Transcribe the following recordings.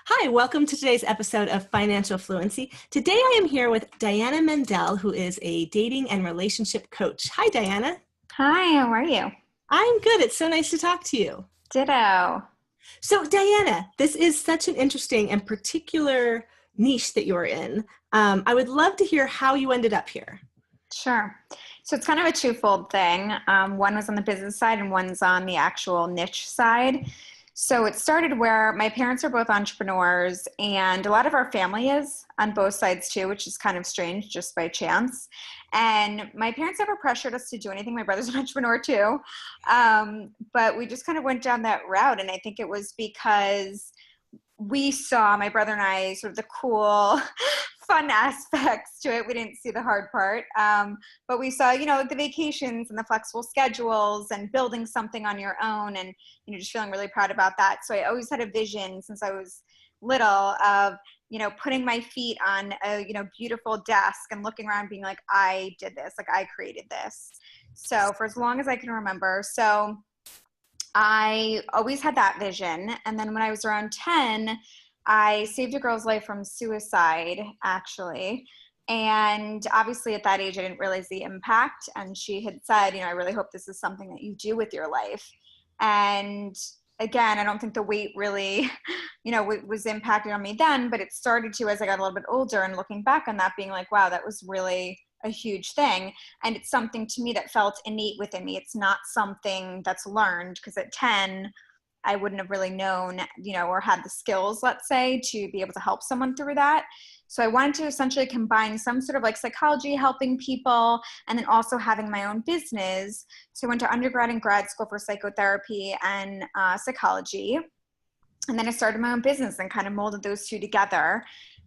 Hi, welcome to today's episode of Financial Fluency. Today I am here with Diana Mandell, who is a dating and relationship coach. Hi, Diana. Hi, how are you? I'm good. It's so nice to talk to you. Ditto. So, Diana, this is such an interesting and particular niche that you're in. I would love to hear how you ended up here. Sure. So it's kind of a twofold thing. One was on the business side and one's on the actual niche side. So it started where my parents are both entrepreneurs and a lot of our family is on both sides too, which is kind of strange just by chance. And my parents never pressured us to do anything. My brother's an entrepreneur too. But we just kind of went down that route. And I think it was because we saw, my brother and I, sort of the cool, fun aspects to it. We didn't see the hard part. But we saw, the vacations and the flexible schedules and building something on your own and, just feeling really proud about that. So I always had a vision since I was little of, putting my feet on a, beautiful desk and looking around being like, I did this, like I created this. So for as long as I can remember. So I always had that vision. And then when I was around 10, I saved a girl's life from suicide, actually. And obviously at that age, I didn't realize the impact. And she had said, I really hope this is something that you do with your life. And again, I don't think the weight really, was impacted on me then, but it started to as I got a little bit older and looking back on that being like, wow, that was really a huge thing. And it's something to me that felt innate within me. It's not something that's learned because at 10, I wouldn't have really known, or had the skills, let's say, to be able to help someone through that. So I wanted to essentially combine some sort of like psychology, helping people, and then also having my own business. So I went to undergrad and grad school for psychotherapy and psychology. And then I started my own business and kind of molded those two together.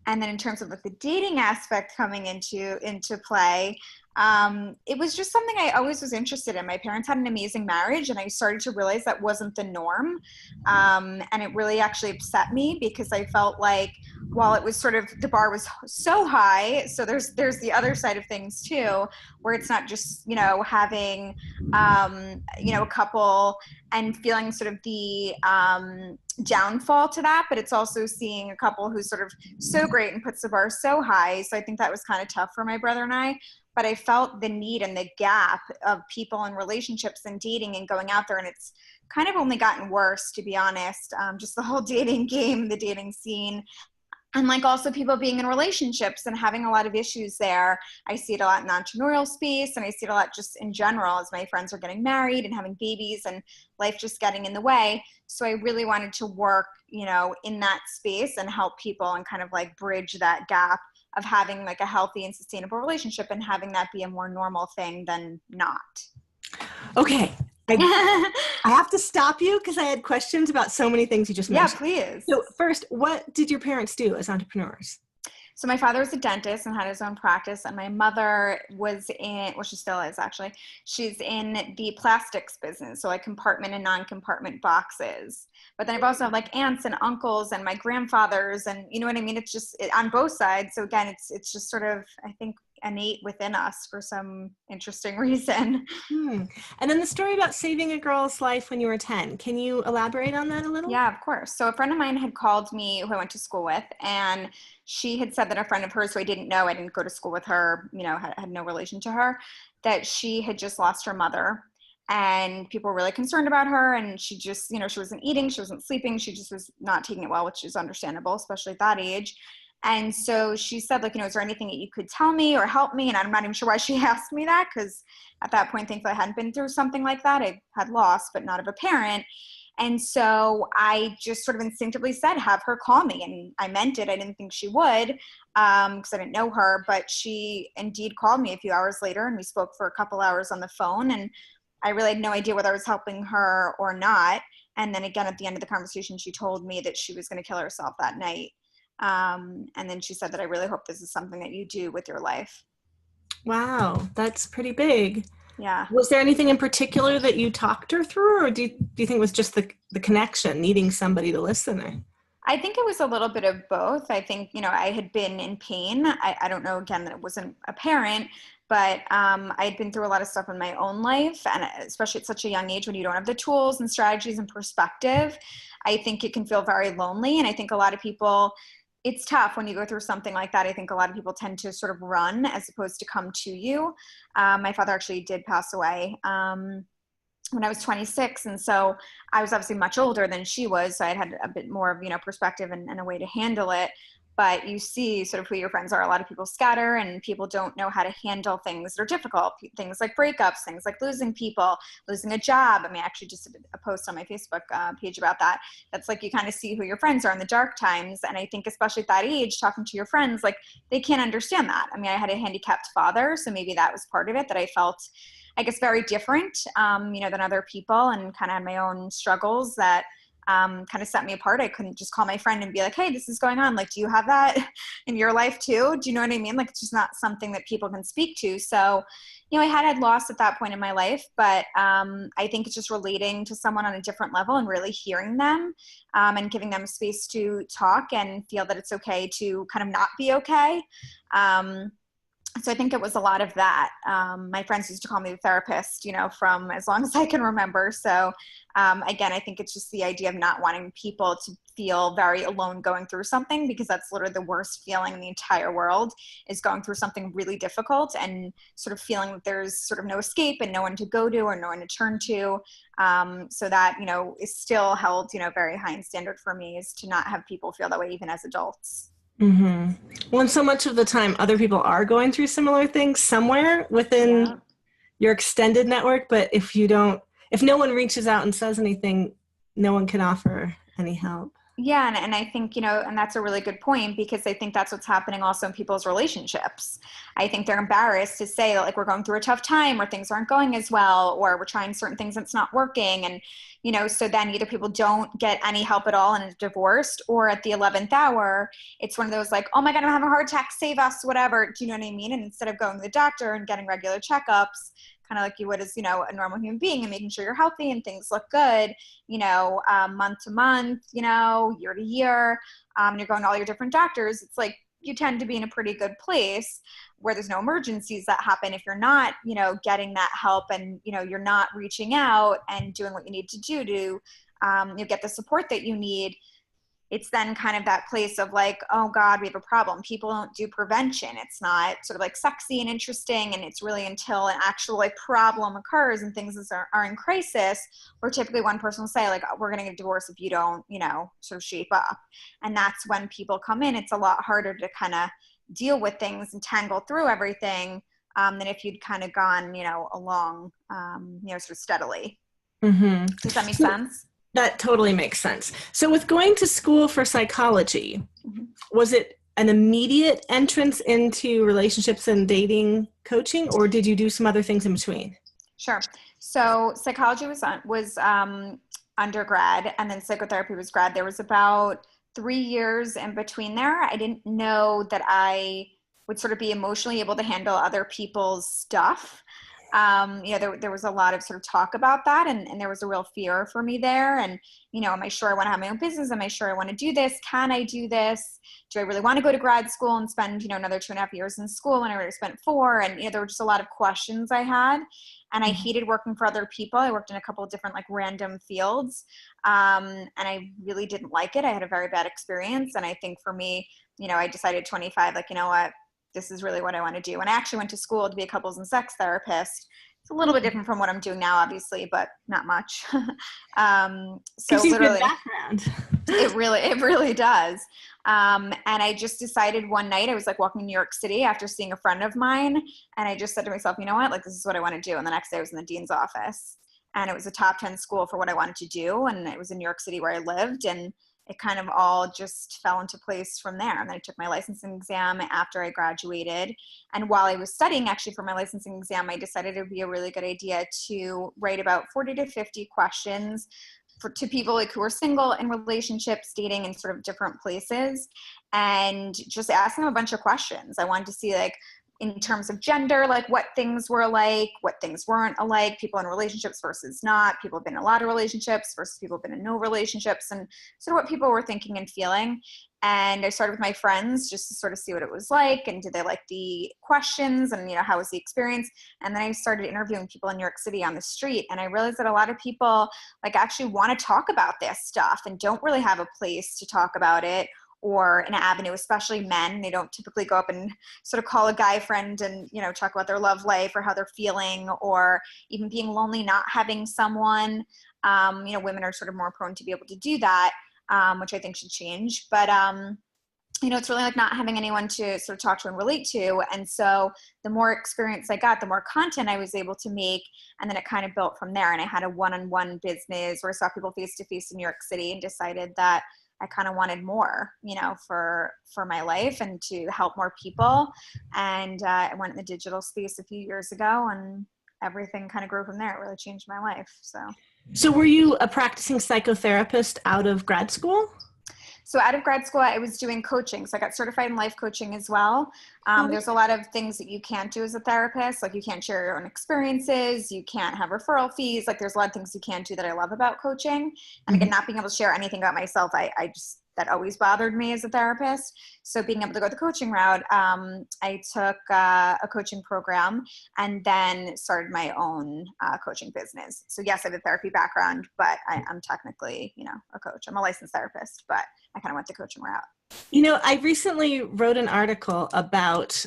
And then in terms of like the dating aspect coming into play, it was just something I always was interested in. My parents had an amazing marriage and I started to realize that wasn't the norm. And it really actually upset me because I felt like while it was sort of, the bar was so high, so there's the other side of things too, where it's not just, having, a couple and feeling sort of the downfall to that, but it's also seeing a couple who's sort of so great and puts the bar so high. So I think that was kind of tough for my brother and I. But I felt the need and the gap of people and relationships and dating and going out there. And it's kind of only gotten worse, to be honest. Just the whole dating game, the dating scene. And like also people being in relationships and having a lot of issues there. I see it a lot in the entrepreneurial space and I see it a lot just in general as my friends are getting married and having babies and life just getting in the way. So I really wanted to work, in that space and help people and kind of like bridge that gap of having like a healthy and sustainable relationship and having that be a more normal thing than not. Okay. I have to stop you because I had questions about so many things you just mentioned. Yeah, please. So first, what did your parents do as entrepreneurs? So my father was a dentist and had his own practice, and my mother was in, well, she still is actually, she's in the plastics business, so like compartment and non-compartment boxes. But then I've also had like aunts and uncles and my grandfathers, and you know what I mean? It's just on both sides. So again, it's just sort of, I think, innate within us for some interesting reason. And then the story about saving a girl's life when you were 10. Can you elaborate on that a little? Yeah, of course. So a friend of mine had called me who I went to school with, and she had said that a friend of hers who I didn't know, I didn't go to school with her, had no relation to her, that she had just lost her mother. And people were really concerned about her. And she just, she wasn't eating, she wasn't sleeping. She just was not taking it well, which is understandable, especially at that age. And so she said, like, is there anything that you could tell me or help me? And I'm not even sure why she asked me that, because at that point, thankfully, I hadn't been through something like that. I had lost, but not of a parent. And so I just sort of instinctively said, have her call me. And I meant it. I didn't think she would because I didn't know her. But she indeed called me a few hours later, and we spoke for a couple hours on the phone. And I really had no idea whether I was helping her or not. And then again, at the end of the conversation, she told me that she was going to kill herself that night. And then she said that I really hope this is something that you do with your life. Wow, that's pretty big. Yeah. Was there anything in particular that you talked her through, or do you think it was just the connection, needing somebody to listen? I think it was a little bit of both. I think, I had been in pain. I don't know, again, that it wasn't apparent, But I'd been through a lot of stuff in my own life, and especially at such a young age when you don't have the tools and strategies and perspective, I think it can feel very lonely. And I think a lot of people, it's tough when you go through something like that. I think a lot of people tend to sort of run as opposed to come to you. My father actually did pass away when I was 26. And so I was obviously much older than she was. So I had a bit more of, perspective and a way to handle it. But you see sort of who your friends are. A lot of people scatter, and people don't know how to handle things that are difficult. Things like breakups, things like losing people, losing a job. I mean, I actually just did a post on my Facebook page about that. That's like, you kind of see who your friends are in the dark times. And I think especially at that age, talking to your friends, like, they can't understand that. I mean, I had a handicapped father, so maybe that was part of it, that I felt, I guess, very different, than other people, and kind of had my own struggles that kind of set me apart. I couldn't just call my friend and be like, hey, this is going on. Like, do you have that in your life too? Do you know what I mean? Like, it's just not something that people can speak to. So, I had lost at that point in my life, but I think it's just relating to someone on a different level and really hearing them and giving them space to talk and feel that it's okay to kind of not be okay. So I think it was a lot of that. My friends used to call me the therapist, from as long as I can remember. So again, I think it's just the idea of not wanting people to feel very alone going through something, because that's literally the worst feeling in the entire world, is going through something really difficult and sort of feeling that there's sort of no escape and no one to go to or no one to turn to. So that, is still held, very high in standard for me, is to not have people feel that way even as adults. Mm-hmm. Well, and so much of the time, other people are going through similar things somewhere within your extended network. But if no one reaches out and says anything, no one can offer any help. Yeah. And I think, and that's a really good point, because I think that's what's happening also in people's relationships. I think they're embarrassed to say that, like, we're going through a tough time, or things aren't going as well, or we're trying certain things and it's not working. And, so then either people don't get any help at all and are divorced, or at the 11th hour, it's one of those like, oh my God, I'm having a heart attack, save us, whatever. Do you know what I mean? And instead of going to the doctor and getting regular checkups, kind of like you would as, a normal human being, and making sure you're healthy and things look good, month to month, year to year, and you're going to all your different doctors, it's like you tend to be in a pretty good place where there's no emergencies that happen if you're not, getting that help, and, you're not reaching out and doing what you need to do to get the support that you need. It's then kind of that place of like, oh God, we have a problem. People don't do prevention. It's not sort of like sexy and interesting. And it's really until an actual like problem occurs and things are in crisis, where typically one person will say like, oh, we're going to get a divorce if you don't, sort of shape up. And that's when people come in. It's a lot harder to kind of deal with things and tangle through everything than if you'd kind of gone, along, sort of steadily. Mm-hmm. Does that make sense? That totally makes sense. So with going to school for psychology, was it an immediate entrance into relationships and dating coaching, or did you do some other things in between? Sure. So psychology was undergrad, and then psychotherapy was grad. There was about 3 years in between there. I didn't know that I would sort of be emotionally able to handle other people's stuff. There was a lot of sort of talk about that, and there was a real fear for me there. And, am I sure I want to have my own business? Am I sure I want to do this? Can I do this? Do I really want to go to grad school and spend, another 2.5 years in school when I already spent 4? And, there were just a lot of questions I had, and I hated working for other people. I worked in a couple of different like random fields. And I really didn't like it. I had a very bad experience. And I think for me, I decided 25, like, what? This is really what I want to do. And I actually went to school to be a couples and sex therapist. It's a little bit different from what I'm doing now, obviously, but not much. So literally, background. it really does. And I just decided one night, I was like walking in New York City after seeing a friend of mine. And I just said to myself, you know what, like, this is what I want to do. And the next day I was in the dean's office, and it was a top 10 school for what I wanted to do. And it was in New York City where I lived. And it kind of all just fell into place from there. And then I took my licensing exam after I graduated. And while I was studying actually for my licensing exam, I decided it would be a really good idea to write about 40 to 50 questions to people like who are single, in relationships, dating in sort of different places, and just ask them a bunch of questions. I wanted to see, like, in terms of gender, like what things were alike, what things weren't alike, people in relationships versus not, people have been in a lot of relationships versus people have been in no relationships, and sort of what people were thinking and feeling. And I started with my friends just to sort of see what it was like, and did they like the questions, and, how was the experience? And then I started interviewing people in New York City on the street. And I realized that a lot of people like actually want to talk about this stuff and don't really have a place to talk about it, or an avenue, especially men. They don't typically go up and sort of call a guy friend and, talk about their love life or how they're feeling, or even being lonely, not having someone. Women are sort of more prone to be able to do that, which I think should change. But, it's really like not having anyone to sort of talk to and relate to. And so the more experience I got, the more content I was able to make. And then it kind of built from there. And I had a one-on-one business where I saw people face-to-face in New York City, and decided that I kind of wanted more, for my life and to help more people. And I went in the digital space a few years ago, and everything kind of grew from there. It really changed my life. So were you a practicing psychotherapist out of grad school? So out of grad school, I was doing coaching. So I got certified in life coaching as well. There's a lot of things that you can't do as a therapist. Like you can't share your own experiences. You can't have referral fees. Like there's a lot of things you can't do that I love about coaching. And again, not being able to share anything about myself, that always bothered me as a therapist. So being able to go the coaching route, I took a coaching program and then started my own coaching business. So yes, I have a therapy background, but I'm technically, a coach. I'm a licensed therapist, but I kind of went the coaching route. I recently wrote an article about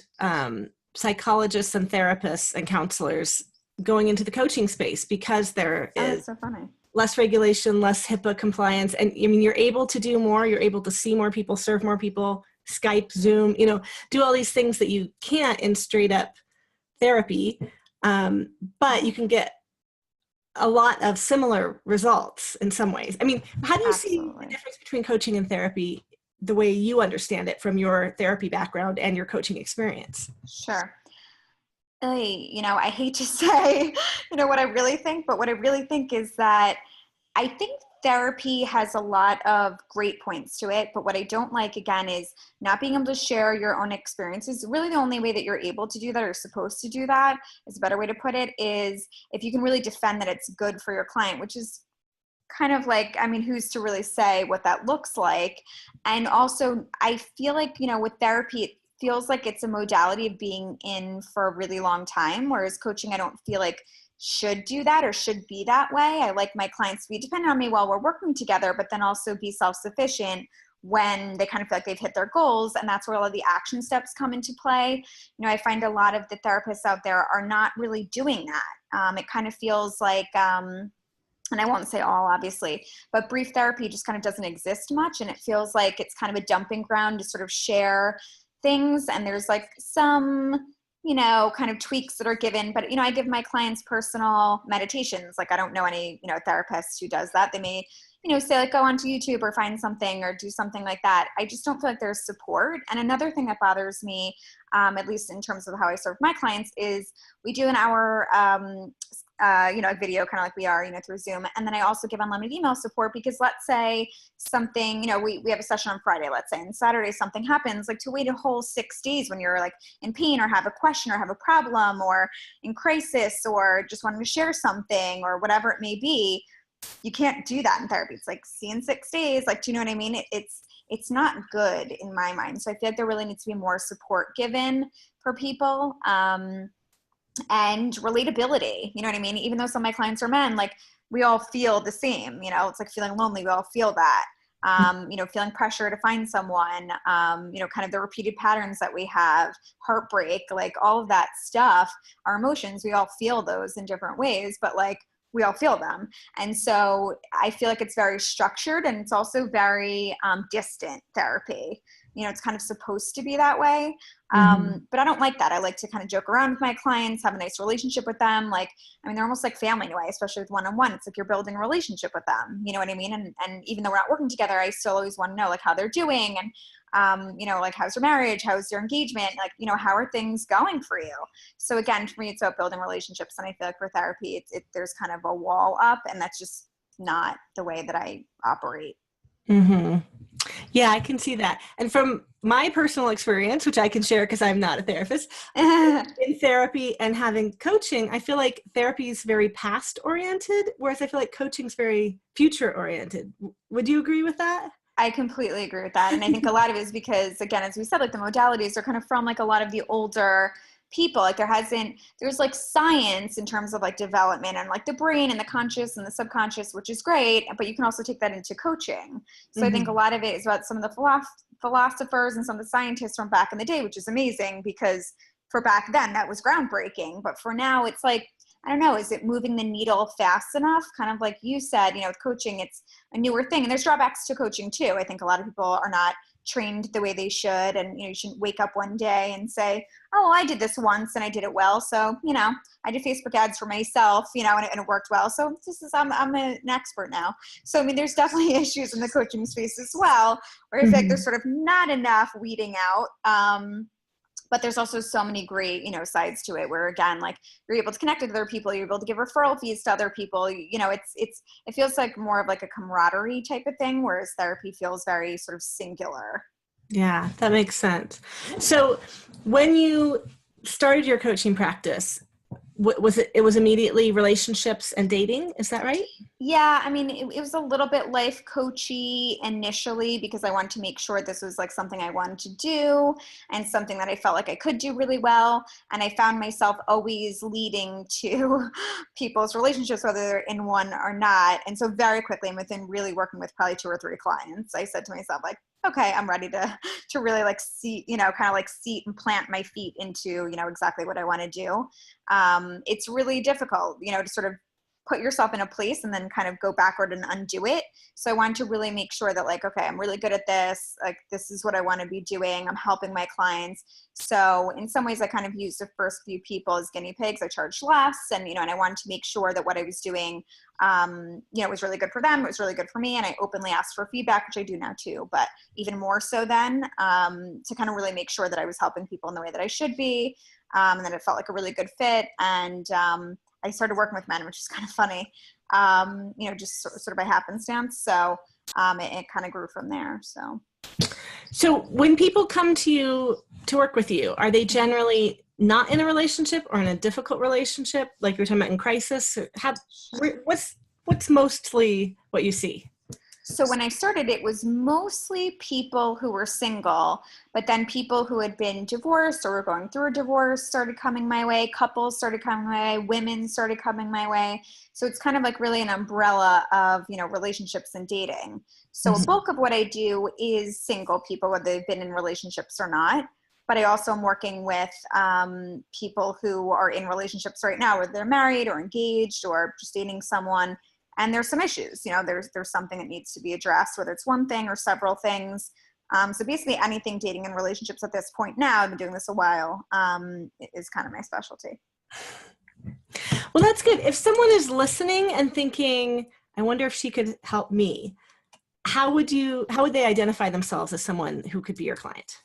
psychologists and therapists and counselors going into the coaching space because there is that's so funny. Less regulation, less HIPAA compliance. And you're able to do more, you're able to see more people, serve more people, Skype, Zoom, do all these things that you can't in straight up therapy. But you can get a lot of similar results in some ways. How do you see the difference between coaching and therapy, the way you understand it from your therapy background and your coaching experience? Sure. I hate to say, what I really think, but what I really think is that I think therapy has a lot of great points to it. But what I don't like, again, is not being able to share your own experiences. Really the only way that you're able to do that, or supposed to do that, is a better way to put it, is if you can really defend that it's good for your client, which is kind of like, who's to really say what that looks like? And also I feel like, with therapy, it feels like it's a modality of being in for a really long time, whereas coaching, I don't feel like should do that or should be that way. I like my clients to be dependent on me while we're working together, but then also be self-sufficient when they kind of feel like they've hit their goals. And that's where all of the action steps come into play. I find a lot of the therapists out there are not really doing that. It kind of feels like, and I won't say all, obviously, but brief therapy just kind of doesn't exist much. And it feels like it's kind of a dumping ground to sort of share things. And there's like some, kind of tweaks that are given, but, I give my clients personal meditations. Like I don't know any, therapist who does that. They may, say like, go onto YouTube or find something or do something like that. I just don't feel like there's support. And another thing that bothers me, at least in terms of how I serve my clients, is we do an hour, a video kind of like we are, through Zoom. And then I also give unlimited email support because let's say something, we have a session on Friday, let's say, and Saturday something happens, like to wait a whole 6 days when you're like in pain or have a question or have a problem or in crisis or just wanting to share something or whatever it may be. You can't do that in therapy. It's like, see in 6 days. Like, do you know what I mean? It's not good in my mind. So I feel like there really needs to be more support given for people. And relatability, you know what I mean? Even though some of my clients are men, like we all feel the same, it's like feeling lonely. We all feel that, feeling pressure to find someone, kind of the repeated patterns that we have, heartbreak, like all of that stuff, our emotions, we all feel those in different ways, but like we all feel them. And so I feel like it's very structured and it's also very distant therapy. It's kind of supposed to be that way. But I don't like that. I like to kind of joke around with my clients, have a nice relationship with them. Like, they're almost like family in a way, especially with one-on-one. It's like you're building a relationship with them. You know what I mean? And even though we're not working together, I still always want to know like how they're doing and, like how's your marriage? How's your engagement? Like, how are things going for you? So again, for me, it's about building relationships. And I feel like for therapy, there's kind of a wall up and that's just not the way that I operate. Mm-hmm. Yeah, I can see that. And from my personal experience, which I can share because I'm not a therapist, in therapy and having coaching, I feel like therapy is very past oriented, whereas I feel like coaching is very future oriented. Would you agree with that? I completely agree with that. And I think a lot of it is because, again, as we said, like the modalities are kind of from like a lot of the older people. Like there's like science in terms of like development and like the brain and the conscious and the subconscious, which is great, but you can also take that into coaching. So I think a lot of it is about some of the philosophers and some of the scientists from back in the day, which is amazing because for back then that was groundbreaking. But for now it's like, I don't know, is it moving the needle fast enough? Kind of like you said, with coaching, it's a newer thing. And there's drawbacks to coaching too. I think a lot of people are not trained the way they should. And, you shouldn't wake up one day and say, oh, well, I did this once and I did it well. So, I did Facebook ads for myself, and it worked well. So I'm an expert now. So, I mean, there's definitely issues in the coaching space as well, where I feel like there's sort of not enough weeding out. But there's also so many great, sides to it where, again, like you're able to connect with other people, you're able to give referral fees to other people. It feels like more of like a camaraderie type of thing, whereas therapy feels very sort of singular. Yeah, that makes sense. So when you started your coaching practice, it was immediately relationships and dating. Is that right? Yeah. I mean, it was a little bit life coachy initially because I wanted to make sure this was like something I wanted to do and something that I felt like I could do really well. And I found myself always leading to people's relationships, whether they're in one or not. And so very quickly, and within really working with probably 2 or 3 clients, I said to myself, like, okay, I'm ready to really like see, kind of like seat and plant my feet into, exactly what I want to do. It's really difficult, to sort of put yourself in a place and then kind of go backward and undo it. So I wanted to really make sure that like, okay, I'm really good at this. Like, this is what I want to be doing. I'm helping my clients. So in some ways I kind of used the first few people as guinea pigs. I charged less and, and I wanted to make sure that what I was doing, was really good for them. It was really good for me. And I openly asked for feedback, which I do now too, but even more so then, to kind of really make sure that I was helping people in the way that I should be. And that it felt like a really good fit. And, I started working with men, which is kind of funny, just sort of by happenstance. So it kind of grew from there. So when people come to you to work with you, are they generally not in a relationship or in a difficult relationship? Like you're talking about in crisis? What's mostly what you see? So when I started, it was mostly people who were single, but then people who had been divorced or were going through a divorce started coming my way. Couples started coming my way. Women started coming my way. So it's kind of like really an umbrella of, relationships and dating. So a bulk of what I do is single people, whether they've been in relationships or not. But I also am working with people who are in relationships right now, whether they're married or engaged or just dating someone. And there's some issues, there's something that needs to be addressed, whether it's one thing or several things. So basically anything dating and relationships at this point now, I've been doing this a while, is kind of my specialty. Well, that's good. If someone is listening and thinking, I wonder if she could help me, how would they identify themselves as someone who could be your client?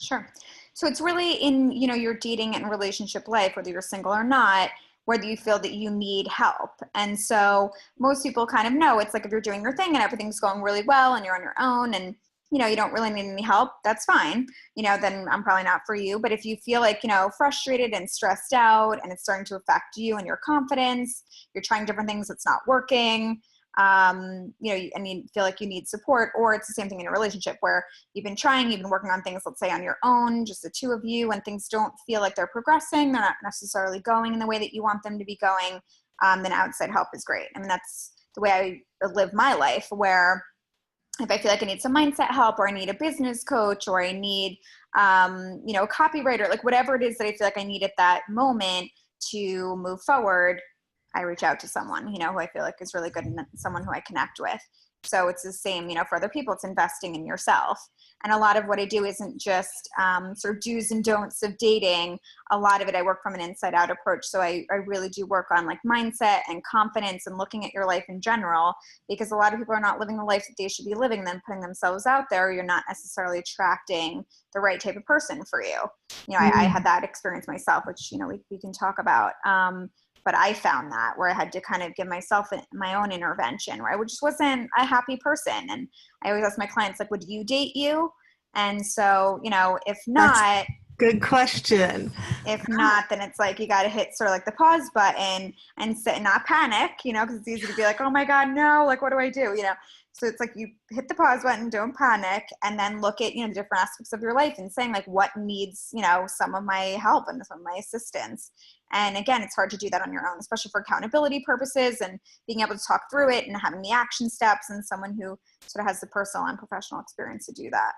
Sure. So it's really in, your dating and relationship life, whether you're single or not, whether you feel that you need help. And so most people kind of know it's like if you're doing your thing and everything's going really well and you're on your own and, you don't really need any help, that's fine. Then I'm probably not for you. But if you feel like, frustrated and stressed out and it's starting to affect you and your confidence, you're trying different things, it's not working, and you feel like you need support, or it's the same thing in a relationship where you've been working on things, let's say on your own, just the two of you, and things don't feel like they're progressing, they're not necessarily going in the way that you want them to be going, then outside help is great. I mean, that's the way I live my life, where if I feel like I need some mindset help, or I need a business coach, or I need, a copywriter, like whatever it is that I feel like I need at that moment to move forward, I reach out to someone, who I feel like is really good and someone who I connect with. So it's the same, for other people, it's investing in yourself. And a lot of what I do isn't just sort of do's and don'ts of dating. A lot of it, I work from an inside out approach. So I really do work on like mindset and confidence and looking at your life in general, because a lot of people are not living the life that they should be living, then putting themselves out there. You're not necessarily attracting the right type of person for you. I had that experience myself, which, we can talk about. But I found that where I had to kind of give myself my own intervention, where I just wasn't a happy person. And I always ask my clients, like, would you date you? And so, if not, good question. If not, then it's like, you got to hit sort of like the pause button and sit and not panic, because it's easy to be like, oh my God, no, like, what do I do? So it's like you hit the pause button, don't panic, and then look at, the different aspects of your life and saying like what needs, some of my help and some of my assistance. And again, it's hard to do that on your own, especially for accountability purposes and being able to talk through it and having the action steps and someone who sort of has the personal and professional experience to do that.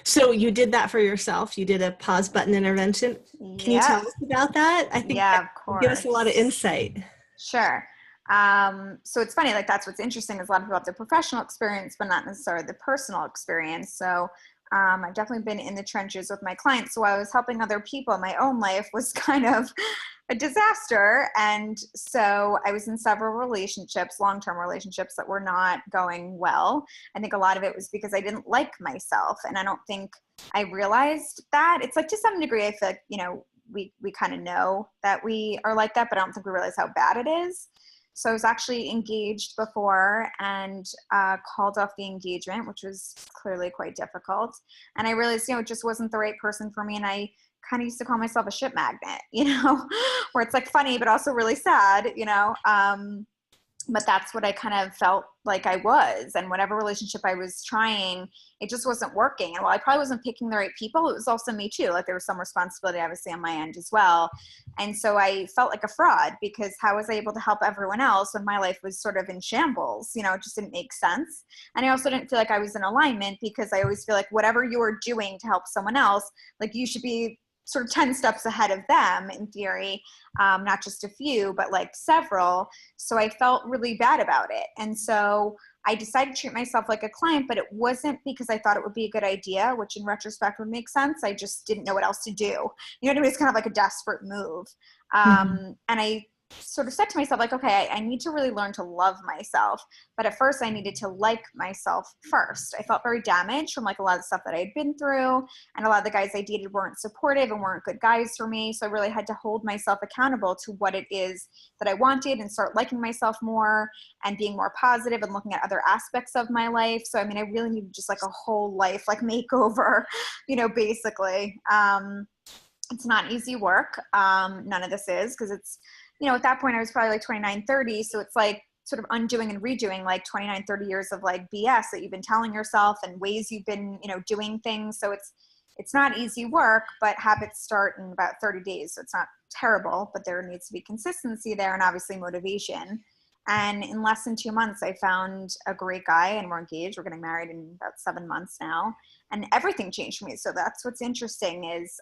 So you did that for yourself. You did a pause button intervention. Can you tell us about that? I think of course. Give us a lot of insight. Sure. So it's funny, like that's what's interesting is a lot of people have the professional experience, but not necessarily the personal experience. So I've definitely been in the trenches with my clients. So while I was helping other people, my own life was kind of a disaster. And so I was in several relationships, long-term relationships that were not going well. I think a lot of it was because I didn't like myself. And I don't think I realized that. It's like to some degree, I feel like, we kind of know that we are like that, but I don't think we realize how bad it is. So I was actually engaged before and called off the engagement, which was clearly quite difficult. And I realized, it just wasn't the right person for me. And I kind of used to call myself a shit magnet, where it's like funny, but also really sad, but that's what I kind of felt like I was. And whatever relationship I was trying, it just wasn't working. And while I probably wasn't picking the right people, it was also me too. Like there was some responsibility obviously on my end as well. And so I felt like a fraud because how was I able to help everyone else when my life was sort of in shambles? It just didn't make sense. And I also didn't feel like I was in alignment because I always feel like whatever you are doing to help someone else, like you should be sort of 10 steps ahead of them in theory, not just a few, but like several. So I felt really bad about it. And so I decided to treat myself like a client, but it wasn't because I thought it would be a good idea, which in retrospect would make sense. I just didn't know what else to do. You know what I mean? It's kind of like a desperate move. And I sort of said to myself, like, okay, I need to really learn to love myself. But at first I needed to like myself first. I felt very damaged from like a lot of stuff that I had been through. And a lot of the guys I dated weren't supportive and weren't good guys for me. So I really had to hold myself accountable to what it is that I wanted and start liking myself more and being more positive and looking at other aspects of my life. So, I mean, I really needed just like a whole life, like makeover, basically. It's not easy work. None of this is because it's, at that point I was probably like 29, 30. So it's like sort of undoing and redoing like 29, 30 years of like BS that you've been telling yourself and ways you've been, doing things. So it's not easy work, but habits start in about 30 days. So it's not terrible, but there needs to be consistency there and obviously motivation. And in less than 2 months, I found a great guy and we're engaged. We're getting married in about 7 months now. And everything changed for me. So that's what's interesting is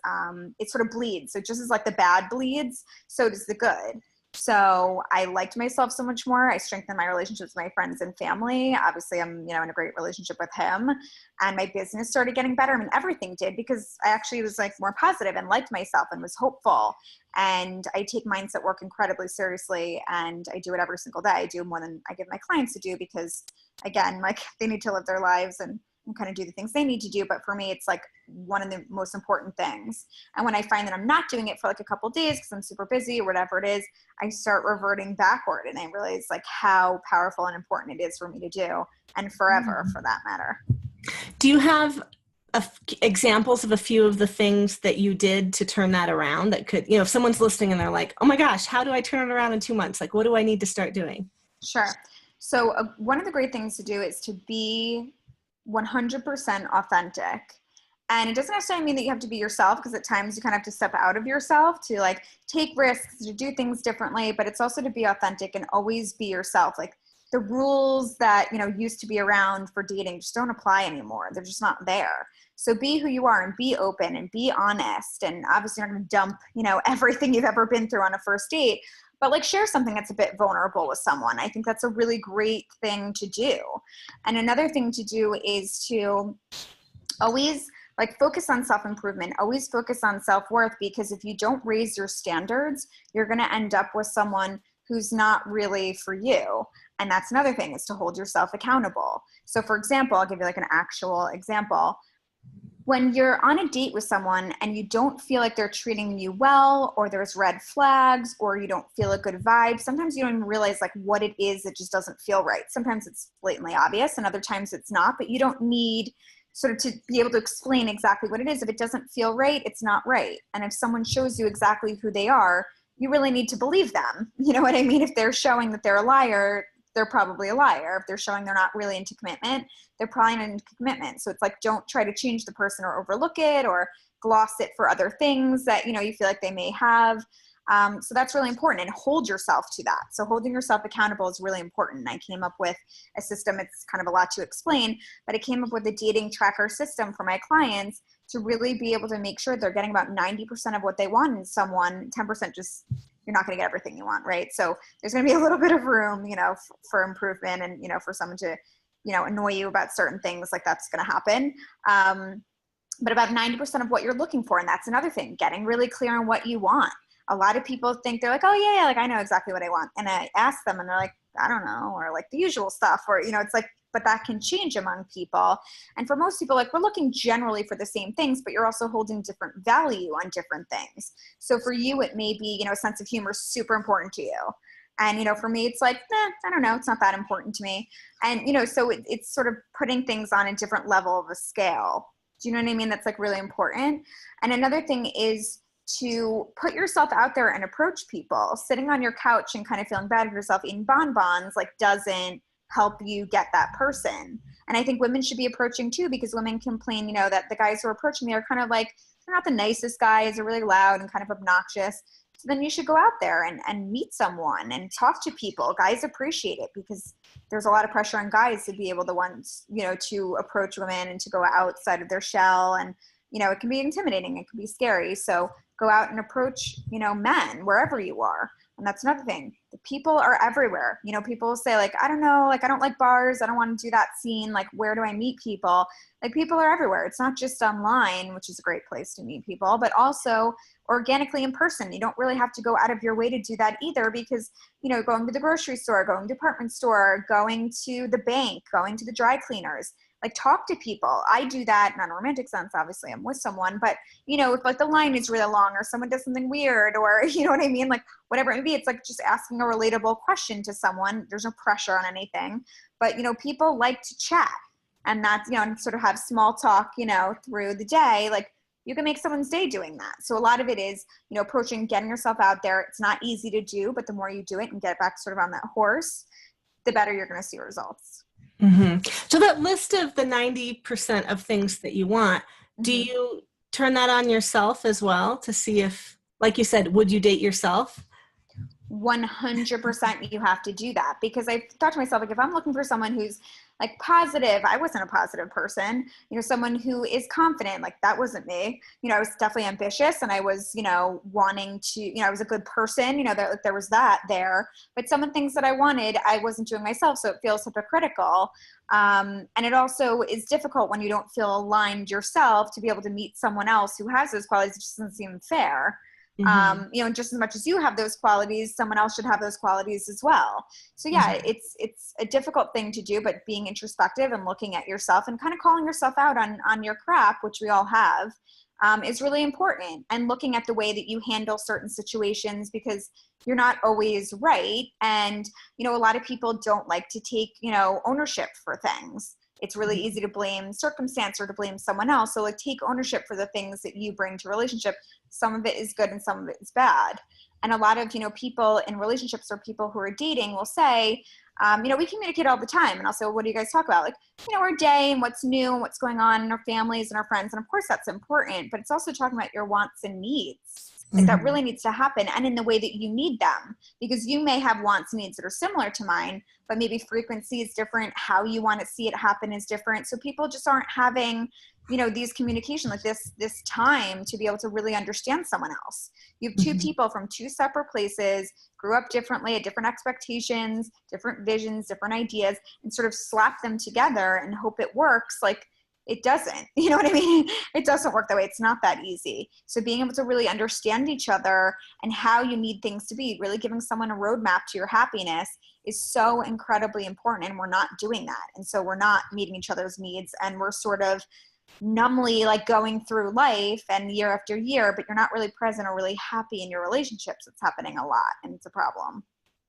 it sort of bleeds. So just as like the bad bleeds, so does the good. So I liked myself so much more. I strengthened my relationships with my friends and family. Obviously, I'm, in a great relationship with him. And my business started getting better. I mean, everything did because I actually was like more positive and liked myself and was hopeful. And I take mindset work incredibly seriously. And I do it every single day. I do more than I give my clients to do because, again, like they need to live their lives and kind of do the things they need to do. But for me, it's like one of the most important things. And when I find that I'm not doing it for like a couple of days because I'm super busy or whatever it is, I start reverting backward and I realize like how powerful and important it is for me to do and forever for that matter. Do you have examples of a few of the things that you did to turn that around that could, if someone's listening and they're like, oh my gosh, how do I turn it around in 2 months? Like, what do I need to start doing? Sure. So one of the great things to do is to be 100% authentic. And it doesn't necessarily mean that you have to be yourself because at times you kind of have to step out of yourself to like take risks, to do things differently, but it's also to be authentic and always be yourself. Like the rules that, used to be around for dating just don't apply anymore. They're just not there. So be who you are and be open and be honest. And obviously you're not going to dump, everything you've ever been through on a first date, but like share something that's a bit vulnerable with someone. I think that's a really great thing to do. And another thing to do is to always like focus on self-improvement, always focus on self-worth, because if you don't raise your standards, you're going to end up with someone who's not really for you. And that's another thing is to hold yourself accountable. So for example, I'll give you like an actual example. When you're on a date with someone and you don't feel like they're treating you well, or there's red flags, or you don't feel a good vibe, sometimes you don't even realize like what it is that just doesn't feel right. Sometimes it's blatantly obvious and other times it's not, but you don't need sort of to be able to explain exactly what it is. If it doesn't feel right, it's not right. And if someone shows you exactly who they are, you really need to believe them. You know what I mean? If they're showing that they're a liar, they're probably a liar. If they're showing they're not really into commitment, they're probably not into commitment. So it's like, don't try to change the person or overlook it or gloss it for other things that, you know, you feel like they may have. So that's really important, and hold yourself to that. So holding yourself accountable is really important. I came up with a system. It's kind of a lot to explain, but I came up with a dating tracker system for my clients to really be able to make sure they're getting about 90% of what they want in someone. 10% just, you're not going to get everything you want, right? So there's going to be a little bit of room, you know, for improvement, and, you know, for someone to, you know, annoy you about certain things, like that's going to happen. But about 90% of what you're looking for. And that's another thing, getting really clear on what you want. A lot of people think they're like, oh yeah, like I know exactly what I want. And I ask them and they're like, I don't know, or like the usual stuff, or, you know, it's like, but that can change among people. And for most people, like we're looking generally for the same things, but you're also holding different value on different things. So for you, it may be, you know, a sense of humor is super important to you. And, you know, for me, it's like, I don't know, it's not that important to me. And, you know, so it's sort of putting things on a different level of a scale. Do you know what I mean? That's like really important. And another thing is to put yourself out there and approach people. Sitting on your couch and kind of feeling bad for yourself eating bonbons like doesn't help you get that person. And I think women should be approaching too, because women complain, you know, that the guys who are approaching me are kind of like, they're not the nicest guys, they're really loud and kind of obnoxious. So then you should go out there and meet someone and talk to people. Guys appreciate it because there's a lot of pressure on guys to be able to you know, to approach women and to go outside of their shell. And, you know, it can be intimidating. It can be scary. So go out and approach, you know, men wherever you are. And that's another thing. The people are everywhere. You know, people say like, I don't know, like I don't like bars. I don't want to do that scene. Like, where do I meet people? Like, people are everywhere. It's not just online, which is a great place to meet people, but also organically in person. You don't really have to go out of your way to do that either, because, you know, going to the grocery store, going to the department store, going to the bank, going to the dry cleaners, like talk to people. I do that, not in a romantic sense, obviously I'm with someone, but, you know, if like the line is really long or someone does something weird, or, you know what I mean? Like whatever it may be, it's like just asking a relatable question to someone. There's no pressure on anything, but, you know, people like to chat, and that's, you know, and sort of have small talk, you know, through the day. Like, you can make someone's day doing that. So a lot of it is, you know, approaching, getting yourself out there. It's not easy to do, but the more you do it and get back sort of on that horse, the better you're going to see results. Mm-hmm. So that list of the 90% of things that you want, do you turn that on yourself as well to see if, like you said, would you date yourself? 100% you have to do that, because I thought to myself, like, if I'm looking for someone who's like positive, I wasn't a positive person, you know, someone who is confident, like that wasn't me. You know, I was definitely ambitious, and I was, you know, wanting to, you know, I was a good person, you know, there was that there, but some of the things that I wanted, I wasn't doing myself. So it feels hypocritical. And it also is difficult when you don't feel aligned yourself to be able to meet someone else who has those qualities. It just doesn't seem fair. You know, just as much as you have those qualities, someone else should have those qualities as well. So yeah, it's a difficult thing to do, but being introspective and looking at yourself and kind of calling yourself out on your crap, which we all have, is really important. And looking at the way that you handle certain situations, because you're not always right. And, you know, a lot of people don't like to take, you know, ownership for things. It's really easy to blame circumstance or to blame someone else. So like, take ownership for the things that you bring to a relationship. Some of it is good and some of it is bad. And a lot of, you know, people in relationships or people who are dating will say, you know, we communicate all the time. And I'll say, well, what do you guys talk about? Like, you know, our day and what's new and what's going on in our families and our friends. And of course that's important, but it's also talking about your wants and needs. Like that really needs to happen, and in the way that you need them, because you may have wants and needs that are similar to mine, but maybe frequency is different. How you want to see it happen is different. So people just aren't having, you know, these communication, like this time to be able to really understand someone else. You have two people from two separate places, grew up differently, had different expectations, different visions, different ideas, and sort of slap them together and hope it works. Like, it doesn't, you know what I mean? It doesn't work that way. It's not that easy. So being able to really understand each other and how you need things to be, really giving someone a roadmap to your happiness is so incredibly important. And we're not doing that. And so we're not meeting each other's needs, and we're sort of numbly like going through life and year after year, but you're not really present or really happy in your relationships. It's happening a lot, and it's a problem.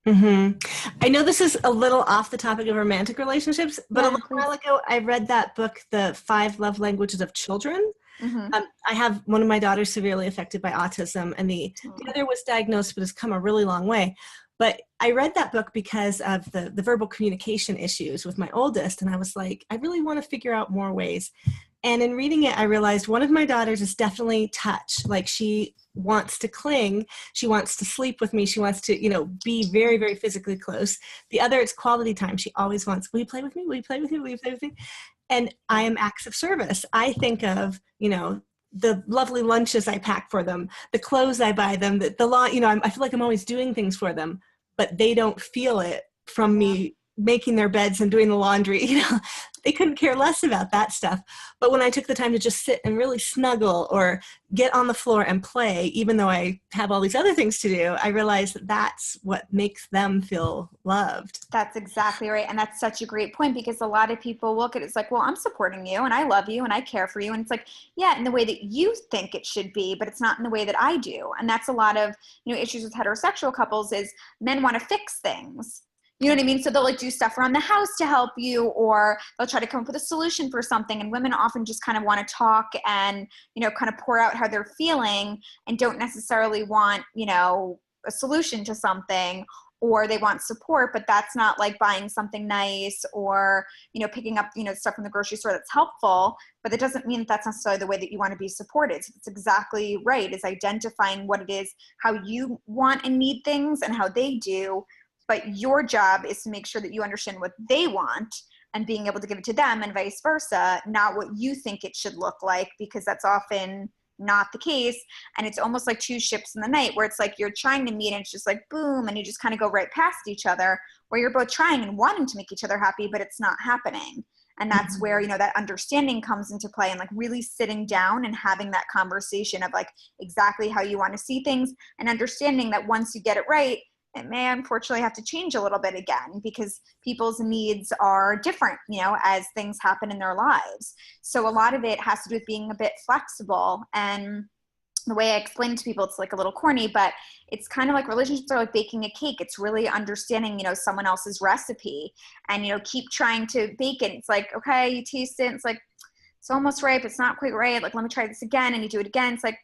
I know this is a little off the topic of romantic relationships, but a little while ago, I read that book, The 5 Love Languages of Children. I have one of my daughters severely affected by autism, and the other was diagnosed, but has come a really long way. But I read that book because of the verbal communication issues with my oldest. And I was like, I really want to figure out more ways. And in reading it, I realized one of my daughters is definitely touch. Like, she wants to cling. She wants to sleep with me. She wants to, be very, very physically close. The other, it's quality time. She always wants, will you play with me? Will you play with me? Will you play with me? And I am acts of service. I think of, the lovely lunches I pack for them, the clothes I buy them, the lawn, I feel like I'm always doing things for them, but they don't feel it from me making their beds and doing the laundry. They couldn't care less about that stuff. But when I took the time to just sit and really snuggle or get on the floor and play, even though I have all these other things to do, I realized that that's what makes them feel loved. That's exactly right. And that's such a great point, because a lot of people look at it, it's like, well, I'm supporting you and I love you and I care for you. And it's like, yeah, in the way that you think it should be, but it's not in the way that I do. And that's a lot of, issues with heterosexual couples is men want to fix things. You know what I mean? So they'll like do stuff around the house to help you, or they'll try to come up with a solution for something. And women often just kind of want to talk and, kind of pour out how they're feeling, and don't necessarily want, a solution to something, or they want support, but that's not like buying something nice or, picking up, stuff from the grocery store that's helpful, but it doesn't mean that that's necessarily the way that you want to be supported. So it's exactly right, is identifying what it is, how you want and need things and how they do. But your job is to make sure that you understand what they want and being able to give it to them, and vice versa, not what you think it should look like, because that's often not the case. And it's almost like two ships in the night, where it's like you're trying to meet and it's just like boom, and you just kind of go right past each other, where you're both trying and wanting to make each other happy, but it's not happening. And that's where, that understanding comes into play, and like really sitting down and having that conversation of like exactly how you want to see things, and understanding that once you get it right, it may unfortunately have to change a little bit again, because people's needs are different, as things happen in their lives. So a lot of it has to do with being a bit flexible. And the way I explain it to people, it's like a little corny, but it's kind of like relationships are like baking a cake. It's really understanding, someone else's recipe, and, keep trying to bake it. It's like, okay, you taste it. It's like, it's almost right, but it's not quite right. Like, let me try this again. And you do it again. It's like,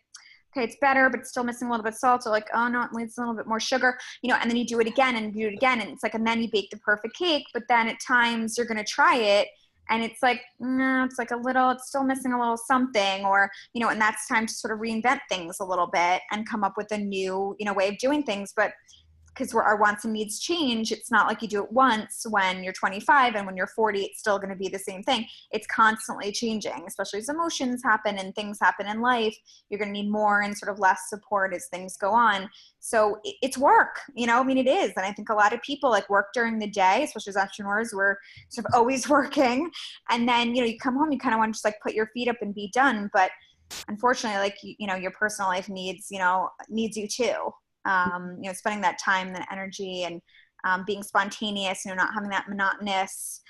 okay, it's better, but it's still missing a little bit of salt. So like, oh no, it needs a little bit more sugar, and then you do it again and you do it again. And it's like, and then you bake the perfect cake, but then at times you're going to try it and it's like, no, it's like it's still missing a little something, or, and that's time to sort of reinvent things a little bit and come up with a new, way of doing things. But because our wants and needs change, it's not like you do it once when you're 25 and when you're 40, it's still going to be the same thing. It's constantly changing, especially as emotions happen and things happen in life. You're going to need more and sort of less support as things go on. So it's work, it is. And I think a lot of people like work during the day, especially as entrepreneurs, we're sort of always working. And then, you come home, you kind of want to just like put your feet up and be done. But unfortunately, like, your personal life needs you too. Spending that time, that energy, and being spontaneous, not having that monotonous,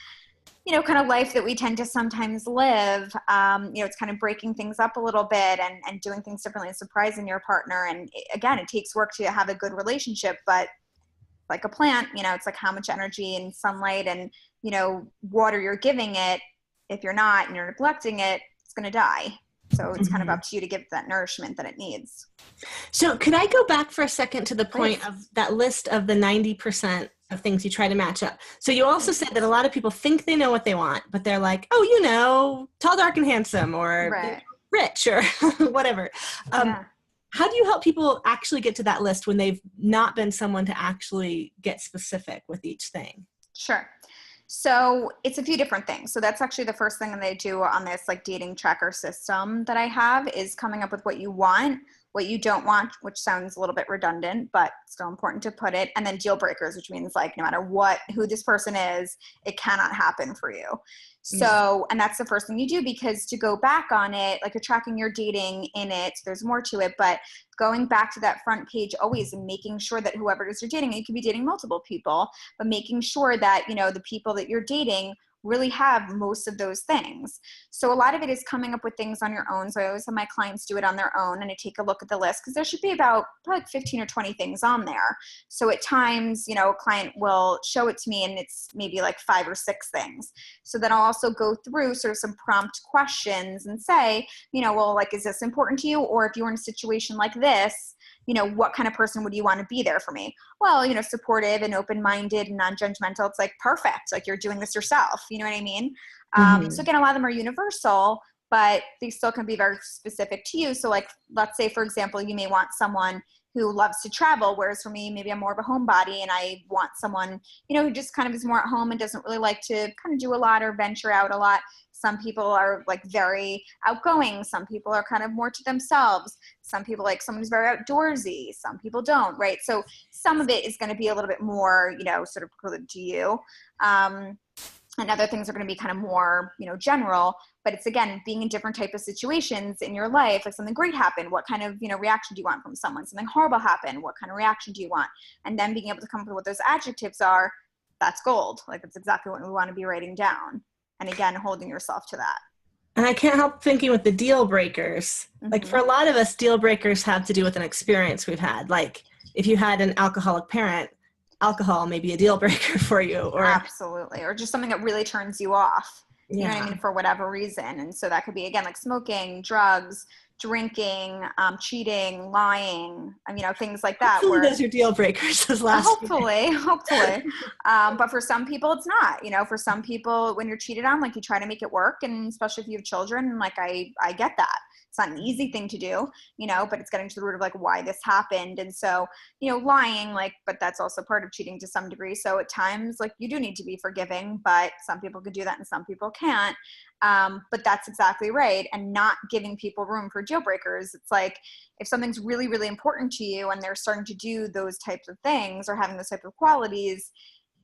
kind of life that we tend to sometimes live. It's kind of breaking things up a little bit and doing things differently and surprising your partner. And again, it takes work to have a good relationship, but like a plant, it's like how much energy and sunlight and, water you're giving it. If you're not and you're neglecting it, it's going to die. So it's kind of up to you to give that nourishment that it needs. So could I go back for a second to the point of that list of the 90% of things you try to match up? So you also said that a lot of people think they know what they want, but they're like, oh, tall, dark, and handsome, or rich, or whatever. How do you help people actually get to that list when they've not been someone to actually get specific with each thing? Sure. So it's a few different things. So that's actually the first thing that I do on this like dating tracker system that I have, is coming up with what you want, what you don't want, which sounds a little bit redundant, but still important to put it. And then deal breakers, which means like no matter who this person is, it cannot happen for you. So, and that's the first thing you do, because to go back on it, like you're tracking your dating in it, there's more to it, but going back to that front page always and making sure that whoever it is you're dating, you could be dating multiple people, but making sure that, the people that you're dating really have most of those things. So a lot of it is coming up with things on your own. So I always have my clients do it on their own, and I take a look at the list, because there should be about probably 15 or 20 things on there. So at times, a client will show it to me and it's maybe like 5 or 6 things. So then I'll also go through sort of some prompt questions and say, well, like, is this important to you? Or if you were in a situation like this, what kind of person would you want to be there for me? Well, supportive and open-minded and non-judgmental. It's like, perfect. Like, you're doing this yourself. You know what I mean? So again, a lot of them are universal, but they still can be very specific to you. So like, let's say, for example, you may want someone who loves to travel, whereas for me, maybe I'm more of a homebody and I want someone, who just kind of is more at home and doesn't really like to kind of do a lot or venture out a lot. Some people are like very outgoing. Some people are kind of more to themselves. Some people like someone who's very outdoorsy. Some people don't, right? So some of it is going to be a little bit more, sort of related to you. And other things are going to be kind of more, general, but it's, again, being in different type of situations in your life. Like, something great happened. What kind of, reaction do you want from someone? Something horrible happened. What kind of reaction do you want? And then being able to come up with what those adjectives are, that's gold. Like, that's exactly what we want to be writing down. And again, holding yourself to that. And I can't help thinking with the deal breakers. Like, for a lot of us, deal breakers have to do with an experience we've had. Like, if you had an alcoholic parent, alcohol may be a deal breaker for you. Or absolutely. Or just something that really turns you off. You know what I mean? For whatever reason. And so that could be, again, like smoking, drugs, drinking, cheating, lying, things like that. Hopefully those are deal breakers. Those last hopefully. But for some people, it's not. For some people, when you're cheated on, like, you try to make it work, and especially if you have children, like, I get that. It's not an easy thing to do, but it's getting to the root of like why this happened. And so, lying, like, but that's also part of cheating to some degree. So at times, like, you do need to be forgiving, but some people can do that and some people can't. But that's exactly right. And not giving people room for deal breakers. It's like, if something's really, really important to you and they're starting to do those types of things or having those type of qualities,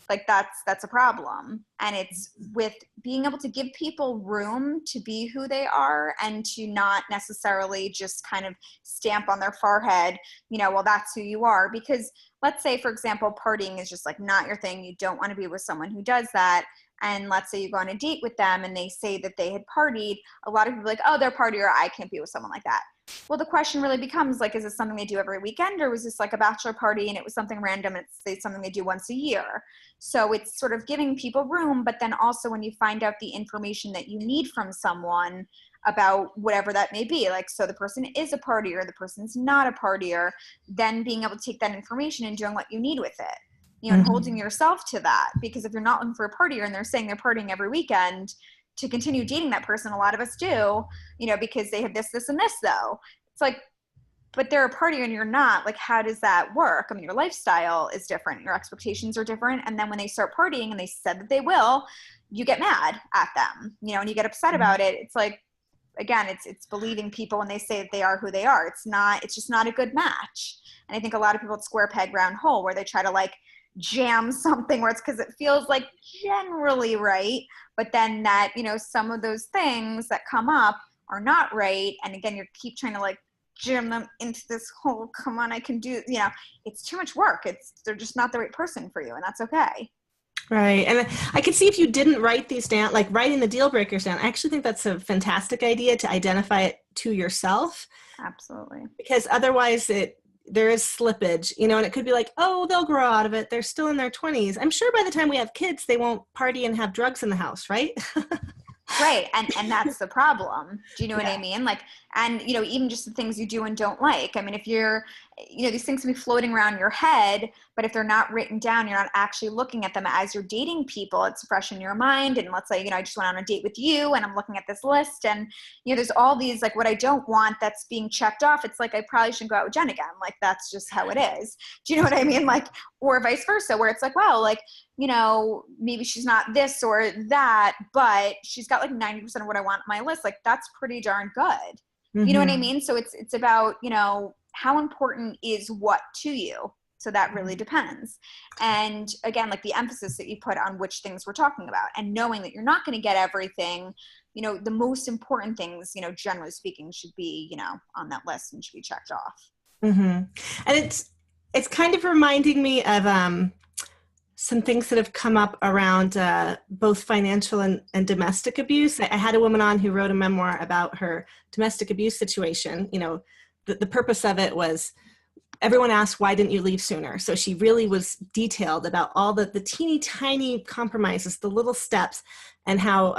like, that's a problem. And it's with being able to give people room to be who they are and to not necessarily just kind of stamp on their forehead, well, that's who you are. Because let's say, for example, partying is just like not your thing. You don't want to be with someone who does that. And let's say you go on a date with them and they say that they had partied. A lot of people are like, oh, they're a partier. I can't be with someone like that. Well, the question really becomes like, is this something they do every weekend, or was this like a bachelor party and it was something random? It's something they do once a year. So it's sort of giving people room, but then also when you find out the information that you need from someone about whatever that may be, like, so the person is a partier, the person's not a partier, then being able to take that information and doing what you need with it. And holding yourself to that, because if you're not looking for a partier and they're saying they're partying every weekend, to continue dating that person, a lot of us do, because they have this, this, and this, though. It's like, but they're a partier and you're not. Like, how does that work? I mean, your lifestyle is different. Your expectations are different. And then when they start partying and they said that they will, you get mad at them, and you get upset about it. It's like, again, it's believing people when they say that they are who they are. It's just not a good match. And I think a lot of people at square peg round hole, where they try to like jam something where it's because it feels like generally right, but then that, some of those things that come up are not right. And again, you keep trying to like jam them into this whole, come on, I can do, it's too much work. They're just not the right person for you, and that's okay. Right. And I could see if you didn't write these down, like writing the deal breakers down, I actually think that's a fantastic idea to identify it to yourself. Absolutely. Because otherwise there is slippage, and it could be like, oh, they'll grow out of it. They're still in their 20s. I'm sure by the time we have kids, they won't party and have drugs in the house, right? Right. And that's the problem. Do you know what I mean? Like, and, even just the things you do and don't like. I mean, if you're, these things can be floating around your head, but if they're not written down, you're not actually looking at them as you're dating people. It's fresh in your mind. And let's say, I just went on a date with you and I'm looking at this list and, there's all these, like, what I don't want that's being checked off. It's like, I probably shouldn't go out with Jen again. Like, that's just how it is. Do you know what I mean? Like, or vice versa, where it's like, wow, like, maybe she's not this or that, but she's got like 90% of what I want on my list. Like, that's pretty darn good. You know what I mean? So it's about, how important is what to you? So that really depends. And again, like the emphasis that you put on which things we're talking about, and knowing that you're not going to get everything, the most important things, generally speaking, should be, on that list and should be checked off. And it's kind of reminding me of some things that have come up around both financial and domestic abuse. I had a woman on who wrote a memoir about her domestic abuse situation. The purpose of it was, everyone asked, why didn't you leave sooner? So she really was detailed about all the teeny tiny compromises, the little steps, and how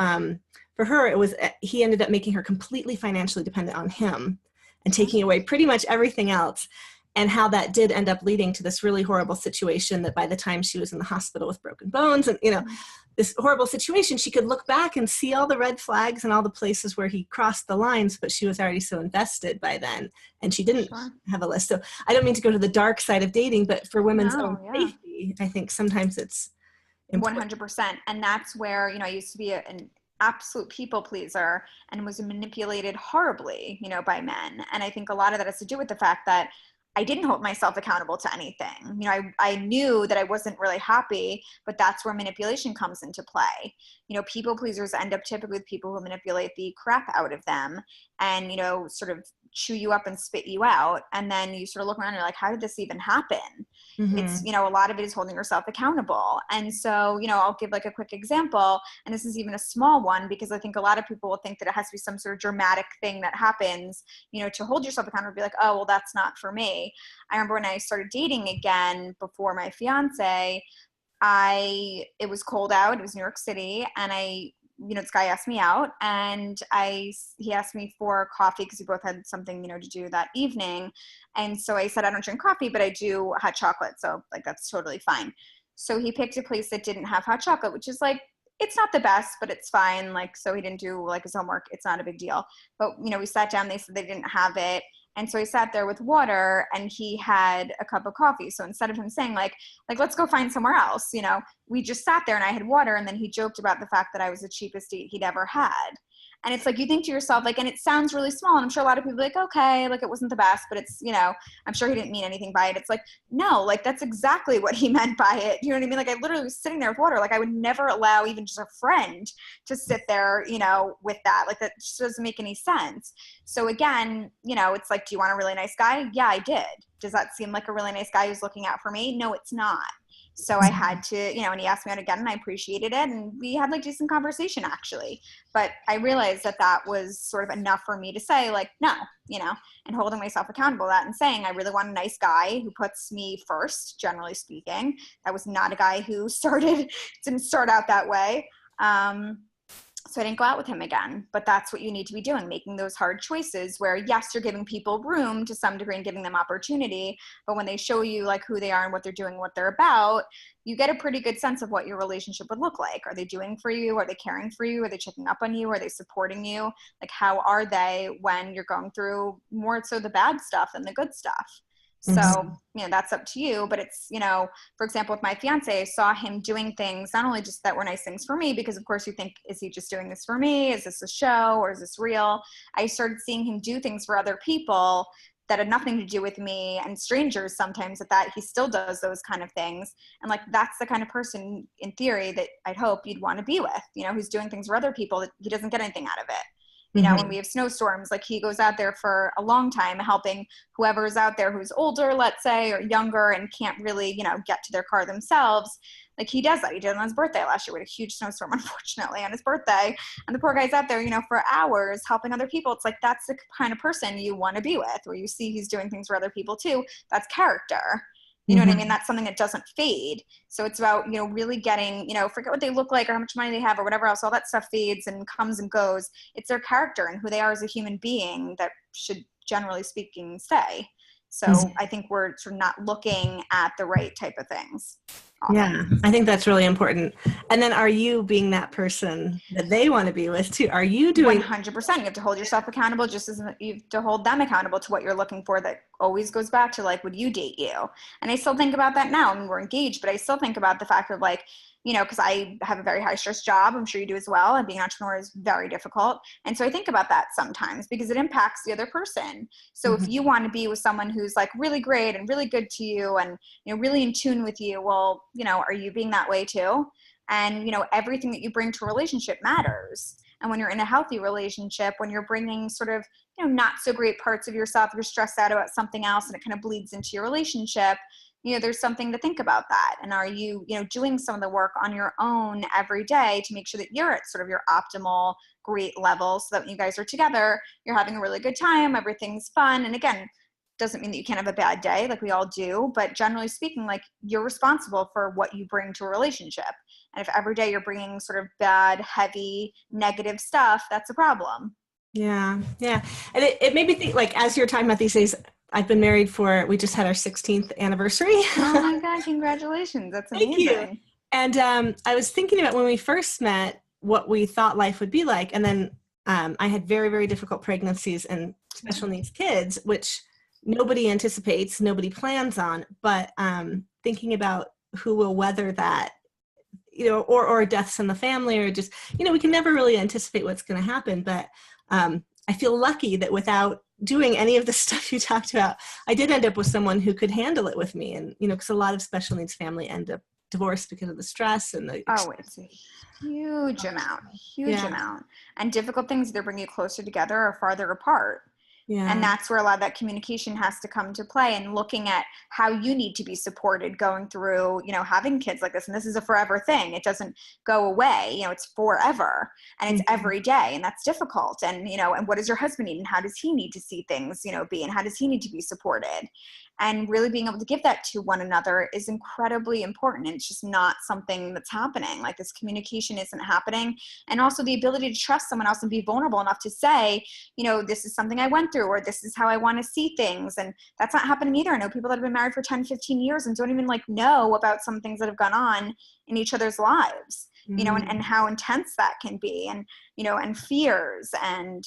for her, it was, he ended up making her completely financially dependent on him and taking away pretty much everything else. and how that did end up leading to this really horrible situation that by the time she was in the hospital with broken bones and, this horrible situation, she could look back and see all the red flags and all the places where he crossed the lines, but she was already so invested by then, and she didn't have a list. So I don't mean to go to the dark side of dating, but for women's own safety, I think sometimes it's important. 100%. And that's where, I used to be an absolute people pleaser and was manipulated horribly, by men. And I think a lot of that has to do with the fact that I didn't hold myself accountable to anything. I knew that I wasn't really happy, but that's where manipulation comes into play. People pleasers end up typically with people who manipulate the crap out of them and, sort of chew you up and spit you out. And then you sort of look around and you're like, how did this even happen? Mm-hmm. It's, a lot of it is holding yourself accountable. And so, I'll give like a quick example, and this is even a small one because I think a lot of people will think that it has to be some sort of dramatic thing that happens, to hold yourself accountable, be like, oh, well, that's not for me. I remember when I started dating again before my fiance, it was cold out. It was New York City. And this guy asked me out and he asked me for coffee because we both had something, to do that evening. And so I said, I don't drink coffee, but I do hot chocolate. So like, that's totally fine. So he picked a place that didn't have hot chocolate, which is like, it's not the best, but it's fine. Like, so he didn't do like his homework. It's not a big deal. But, we sat down, they said they didn't have it. And so he sat there with water and he had a cup of coffee. So instead of him saying like, let's go find somewhere else, we just sat there and I had water. And then he joked about the fact that I was the cheapest date he'd ever had. And it's like, you think to yourself, like, and it sounds really small. And I'm sure a lot of people are like, okay, like it wasn't the best, but it's, I'm sure he didn't mean anything by it. It's like, no, like that's exactly what he meant by it. You know what I mean? Like I literally was sitting there with water. Like I would never allow even just a friend to sit there, with that. Like that just doesn't make any sense. So again, it's like, do you want a really nice guy? Yeah, I did. Does that seem like a really nice guy who's looking out for me? No, it's not. So I had to, and he asked me out again and I appreciated it. And we had like decent conversation actually. But I realized that was sort of enough for me to say like, no, and holding myself accountable to that and saying, I really want a nice guy who puts me first, generally speaking. That was not a guy who didn't start out that way. So I didn't go out with him again, but that's what you need to be doing, making those hard choices where yes, you're giving people room to some degree and giving them opportunity, but when they show you like who they are and what they're doing, what they're about, you get a pretty good sense of what your relationship would look like. Are they doing for you? Are they caring for you? Are they checking up on you? Are they supporting you? Like how are they when you're going through more so the bad stuff than the good stuff? So, that's up to you, but it's, for example, with my fiance, I saw him doing things, not only just that were nice things for me, because of course you think, is he just doing this for me? Is this a show or is this real? I started seeing him do things for other people that had nothing to do with me and strangers sometimes at that he still does those kind of things. And like, that's the kind of person in theory that I'd hope you'd want to be with, who's doing things for other people that he doesn't get anything out of it. When we have snowstorms, like he goes out there for a long time helping whoever's out there who's older, let's say, or younger and can't really, get to their car themselves. Like he does that. He did it on his birthday last year. We had a huge snowstorm, unfortunately, on his birthday. And the poor guy's out there, for hours helping other people. It's like, that's the kind of person you want to be with, where you see he's doing things for other people too. That's character. You know what I mean? That's something that doesn't fade. So it's about, really getting, forget what they look like or how much money they have or whatever else. All that stuff fades and comes and goes. It's their character and who they are as a human being that should, generally speaking, stay. So I think we're sort of not looking at the right type of things. Often. Yeah, I think that's really important. And then are you being that person that they want to be with too? Are you doing 100%? You have to hold yourself accountable just as you have to hold them accountable to what you're looking for. That always goes back to like, would you date you? And I still think about that now. I mean, we're engaged, but I still think about the fact of like, because I have a very high stress job. I'm sure you do as well. And being an entrepreneur is very difficult. And so I think about that sometimes because it impacts the other person. So if you want to be with someone who's like really great and really good to you and, really in tune with you, well, are you being that way too? And, everything that you bring to a relationship matters. And when you're in a healthy relationship, when you're bringing sort of, not so great parts of yourself, you're stressed out about something else and it kind of bleeds into your relationship, there's something to think about that. And are you, doing some of the work on your own every day to make sure that you're at sort of your optimal great level so that when you guys are together, you're having a really good time, everything's fun. And again, doesn't mean that you can't have a bad day like we all do, but generally speaking, like you're responsible for what you bring to a relationship. And if every day you're bringing sort of bad, heavy, negative stuff, that's a problem. Yeah. Yeah. And it made me think, like, as you're talking about these days, I've been married we just had our 16th anniversary. Oh my God, congratulations. That's Thank you. amazing. And I was thinking about when we first met, what we thought life would be like. And then I had very, very difficult pregnancies and special needs kids, which nobody anticipates, nobody plans on. But thinking about who will weather that, or deaths in the family, or just, we can never really anticipate what's going to happen. But I feel lucky that without doing any of the stuff you talked about, I did end up with someone who could handle it with me. And, because a lot of special needs family end up divorced because of the stress and the it's a huge amount. And difficult things either bring you closer together or farther apart. Yeah. And that's where a lot of that communication has to come to play, and looking at how you need to be supported going through, having kids like this. And this is a forever thing. It doesn't go away, it's forever, and it's every day, and that's difficult. And, and what does your husband need, and how does he need to see things, be, and how does he need to be supported? And really being able to give that to one another is incredibly important. And it's just not something that's happening. Like, this communication isn't happening. And also the ability to trust someone else and be vulnerable enough to say, this is something I went through, or this is how I want to see things. And that's not happening either. I know people that have been married for 10, 15 years and don't even know about some things that have gone on in each other's lives, and how intense that can be, and, and fears, and,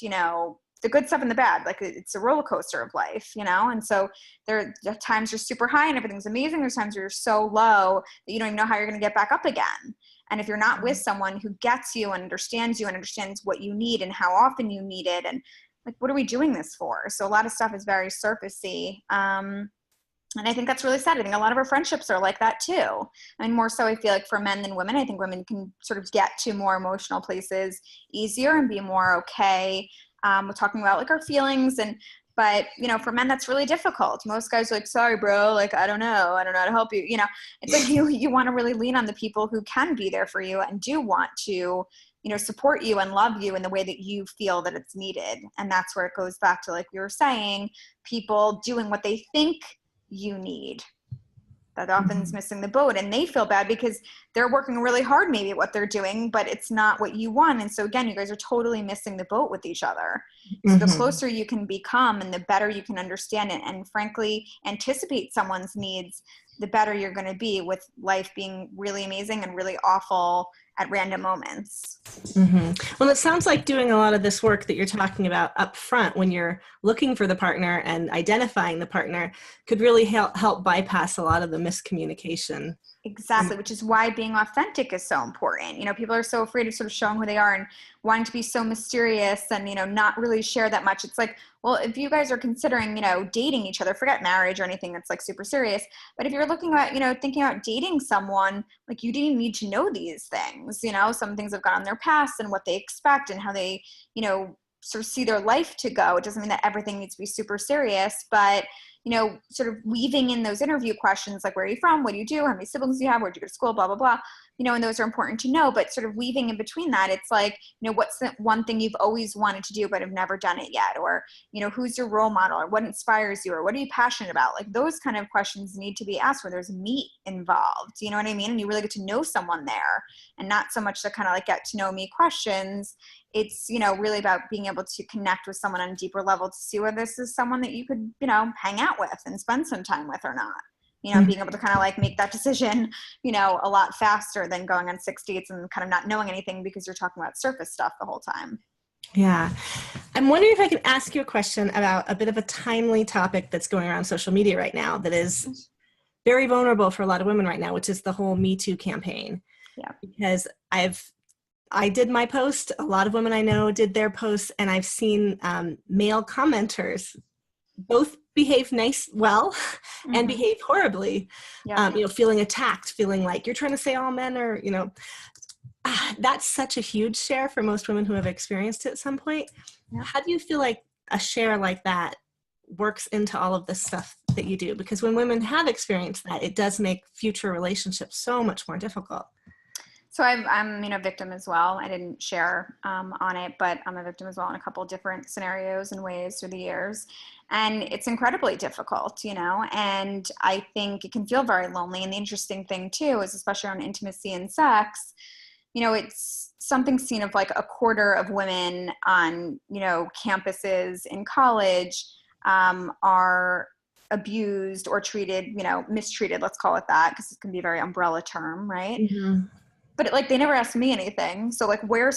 the good stuff and the bad. Like, it's a roller coaster of life, and so there are times you're super high and everything's amazing. There's times where you're so low that you don't even know how you're going to get back up again. And if you're not with someone who gets you and understands what you need and how often you need it, and like, what are we doing this for? So a lot of stuff is very surfacey. And I think that's really sad. I think a lot of our friendships are like that too. I mean, more so I feel like for men than women. I think women can sort of get to more emotional places easier and be more okay with talking about like our feelings. But for men, that's really difficult. Most guys are like, sorry, bro. Like, I don't know how to help you. It's like you want to really lean on the people who can be there for you and do want to, support you and love you in the way that you feel that it's needed. And that's where it goes back to, like we were saying, people doing what they think you need. That often is missing the boat, and they feel bad because they're working really hard maybe at what they're doing, but it's not what you want. And so again, you guys are totally missing the boat with each other. So the closer you can become and the better you can understand it, and frankly anticipate someone's needs, the better you're going to be with life being really amazing and really awful at random moments. Well, it sounds like doing a lot of this work that you're talking about up front when you're looking for the partner and identifying the partner could really help bypass a lot of the miscommunication. Exactly, which is why being authentic is so important. People are so afraid of sort of showing who they are and wanting to be so mysterious and, not really share that much. It's like, well, if you guys are considering, dating each other, forget marriage or anything that's like super serious. But if you're looking at, thinking about dating someone, like, you didn't need to know these things. Some things have gone on in their past and what they expect and how they, sort of see their life to go. It doesn't mean that everything needs to be super serious, but sort of weaving in those interview questions, like, where are you from? What do you do? How many siblings do you have? Where'd you go to school? Blah, blah, blah. And those are important to know, but sort of weaving in between that, it's like, what's the one thing you've always wanted to do, but have never done it yet? Or, who's your role model, or what inspires you, or what are you passionate about? Like, those kind of questions need to be asked where there's meat involved. You know what I mean? And you really get to know someone there, and not so much the kind of like get to know me questions. It's, really about being able to connect with someone on a deeper level to see whether this is someone that you could, hang out with and spend some time with or not. Being able to kind of like make that decision, a lot faster than going on 6 dates and kind of not knowing anything because you're talking about surface stuff the whole time. Yeah. I'm wondering if I can ask you a question about a bit of a timely topic that's going around social media right now that is very vulnerable for a lot of women right now, which is the whole Me Too campaign. Yeah. Because I did my post, a lot of women I know did their posts, and I've seen male commenters both behave well and behave horribly, feeling attacked, feeling like you're trying to say all men are, that's such a huge share for most women who have experienced it at some point. Yeah. How do you feel like a share like that works into all of this stuff that you do? Because when women have experienced that, it does make future relationships so much more difficult. So I'm a victim as well. I didn't share on it, but I'm a victim as well in a couple of different scenarios and ways through the years. And it's incredibly difficult, and I think it can feel very lonely. And the interesting thing too is, especially on intimacy and sex, it's something seen of like a quarter of women on, campuses in college are abused or treated, mistreated, let's call it that, because it can be a very umbrella term, right? Mm-hmm. But like they never asked me anything. So like what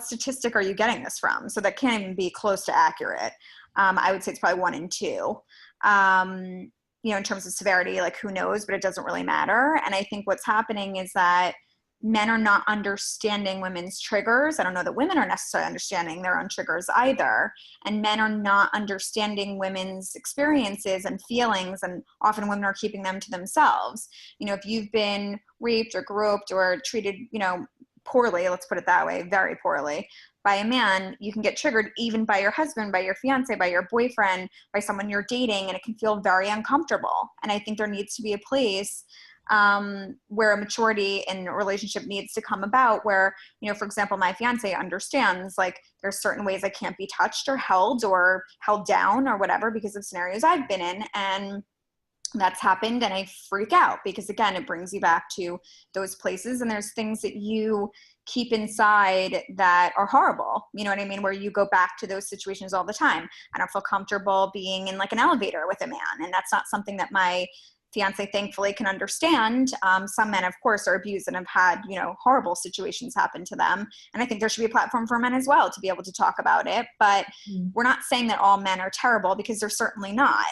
statistic are you getting this from? So that can't even be close to accurate. I would say it's probably 1 in 2. In terms of severity, like who knows, but it doesn't really matter. And I think what's happening is that men are not understanding women's triggers. I don't know that women are necessarily understanding their own triggers either. And men are not understanding women's experiences and feelings. And often women are keeping them to themselves. If you've been raped or groped or treated, poorly, let's put it that way, very poorly by a man, you can get triggered even by your husband, by your fiance, by your boyfriend, by someone you're dating, and it can feel very uncomfortable. And I think there needs to be a place where a maturity in a relationship needs to come about where, for example, my fiance understands like there's certain ways I can't be touched or held down or whatever because of scenarios I've been in. And that's happened and I freak out because again, it brings you back to those places and there's things that you keep inside that are horrible. You know what I mean? Where you go back to those situations all the time. I don't feel comfortable being in like an elevator with a man. And that's not something that my fiance thankfully can understand. Some men, of course, are abused and have had, horrible situations happen to them. And I think there should be a platform for men as well to be able to talk about it. But we're not saying that all men are terrible because they're certainly not.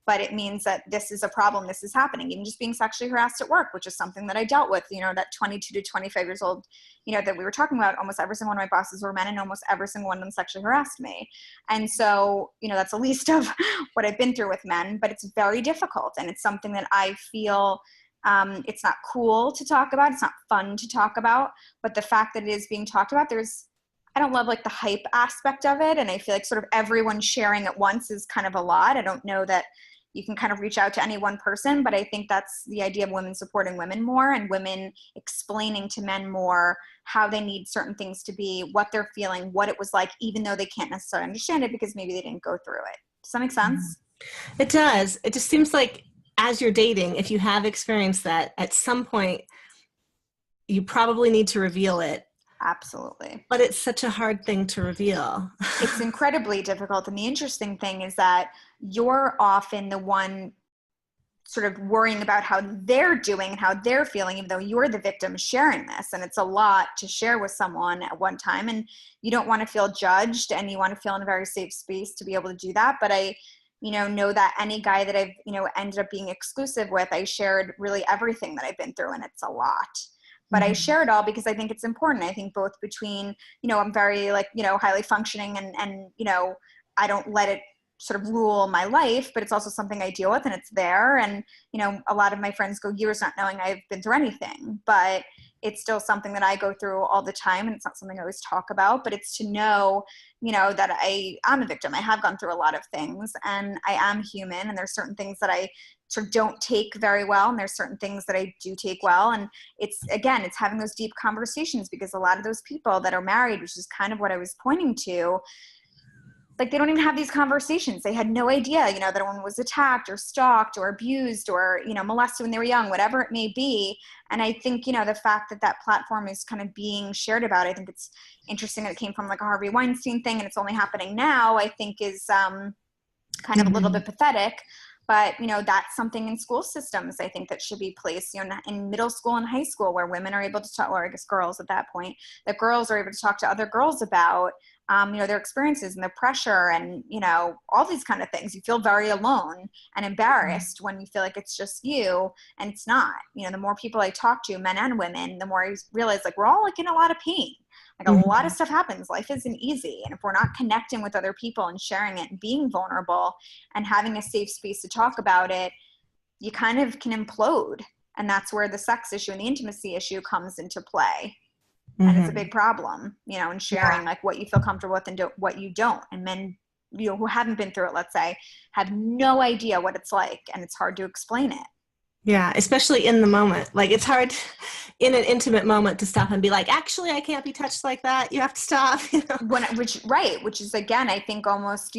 But it means that this is a problem, this is happening. Even just being sexually harassed at work, which is something that I dealt with, that 22 to 25 years old, that we were talking about, almost every single one of my bosses were men and almost every single one of them sexually harassed me. And so, that's a least of what I've been through with men, but it's very difficult. And it's something that I feel it's not cool to talk about. It's not fun to talk about, but the fact that it is being talked about, I don't love like the hype aspect of it. And I feel like sort of everyone sharing at once is kind of a lot. I don't know that you can kind of reach out to any one person, but I think that's the idea of women supporting women more and women explaining to men more how they need certain things to be, what they're feeling, what it was like, even though they can't necessarily understand it because maybe they didn't go through it. Does that make sense? It does. It just seems like as you're dating, if you have experienced that, at some point, you probably need to reveal it. Absolutely. But it's such a hard thing to reveal. It's incredibly difficult. And the interesting thing is that you're often the one sort of worrying about how they're doing and how they're feeling, even though you're the victim sharing this. And it's a lot to share with someone at one time. And you don't want to feel judged and you want to feel in a very safe space to be able to do that. But I, know that any guy that I've, ended up being exclusive with, I shared really everything that I've been through and it's a lot. But I share it all because I think it's important. I think both between, I'm very highly functioning and I don't let it sort of rule my life, but it's also something I deal with and it's there. And, a lot of my friends go years not knowing I've been through anything, but it's still something that I go through all the time. And it's not something I always talk about, but it's to know, that I'm a victim. I have gone through a lot of things and I am human. And there's certain things that I sort of don't take very well. And there's certain things that I do take well. And it's having those deep conversations because a lot of those people that are married, which is kind of what I was pointing to, like they don't even have these conversations. They had no idea, that a woman was attacked or stalked or abused or, molested when they were young, whatever it may be. And I think, the fact that that platform is kind of being shared about, I think it's interesting that it came from like a Harvey Weinstein thing and it's only happening now, I think is kind of a little bit pathetic. But, that's something in school systems, I think that should be placed, in middle school and high school where women are able to talk, or I guess girls at that point, that girls are able to talk to other girls about, their experiences and the pressure and, all these kind of things. You feel very alone and embarrassed when you feel like it's just you and it's not. The more people I talk to, men and women, the more I realize like we're all like in a lot of pain. Like a lot of stuff happens. Life isn't easy. And if we're not connecting with other people and sharing it and being vulnerable and having a safe space to talk about it, you kind of can implode. And that's where the sex issue and the intimacy issue comes into play. And it's a big problem, and sharing like what you feel comfortable with and what you don't. And men, who haven't been through it, let's say, have no idea what it's like. And it's hard to explain it. Yeah, especially in the moment. Like it's hard in an intimate moment to stop and be like, actually, I can't be touched like that. You have to stop. Which is again, I think almost,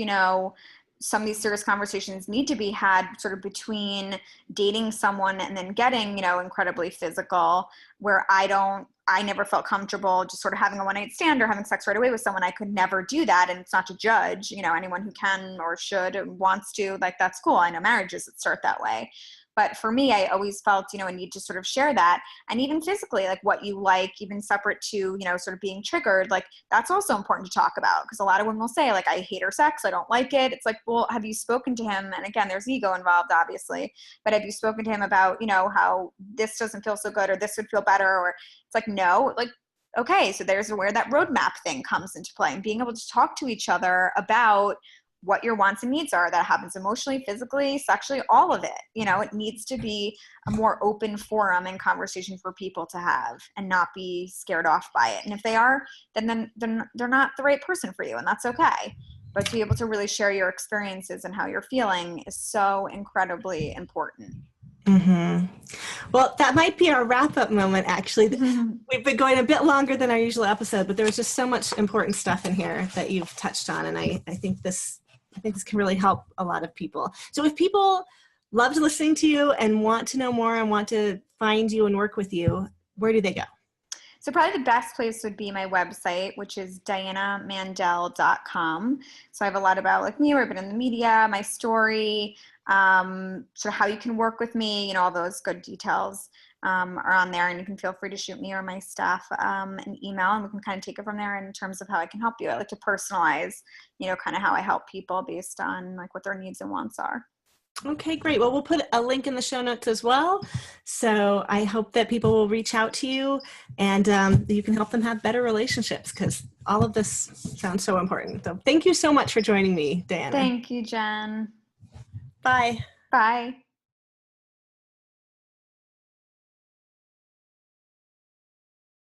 some of these serious conversations need to be had sort of between dating someone and then getting, you know, incredibly physical, where I never felt comfortable just sort of having a one-night stand or having sex right away with someone. I could never do that. And it's not to judge, you know, anyone who can or should and wants to, like, that's cool. I know marriages that start that way. But for me, I always felt, you know, a need to sort of share that. And even physically, like what you like, even separate to, you know, sort of being triggered, like that's also important to talk about. Because a lot of women will say, like, I hate her sex, I don't like it. It's like, well, have you spoken to him? And again, there's ego involved, obviously. But have you spoken to him about, you know, how this doesn't feel so good or this would feel better? Or it's like, no, like, okay, so there's where that roadmap thing comes into play, and being able to talk to each other about what your wants and needs are. That happens emotionally, physically, sexually, all of it. You know, it needs to be a more open forum and conversation for people to have and not be scared off by it. And if they are, then they're not the right person for you, and that's okay. But to be able to really share your experiences and how you're feeling is so incredibly important. Mm-hmm. Well, that might be our wrap-up moment, actually. We've been going a bit longer than our usual episode, but there was just so much important stuff in here that you've touched on, and I think this can really help a lot of people. So if people loved listening to you and want to know more and want to find you and work with you, where do they go? So probably the best place would be my website, which is dianamandell.com. So I have a lot about, like, me, where I've been in the media, my story, sort of how you can work with me, you know, all those good details are on there. And you can feel free to shoot me or my staff an email, and we can kind of take it from there in terms of how I can help you. I like to personalize, you know, kind of how I help people based on like what their needs and wants are. Okay, great. Well, we'll put a link in the show notes as well. So I hope that people will reach out to you, and you can help them have better relationships, because all of this sounds so important. So thank you so much for joining me, Diana. Thank you, Jen. Bye. Bye.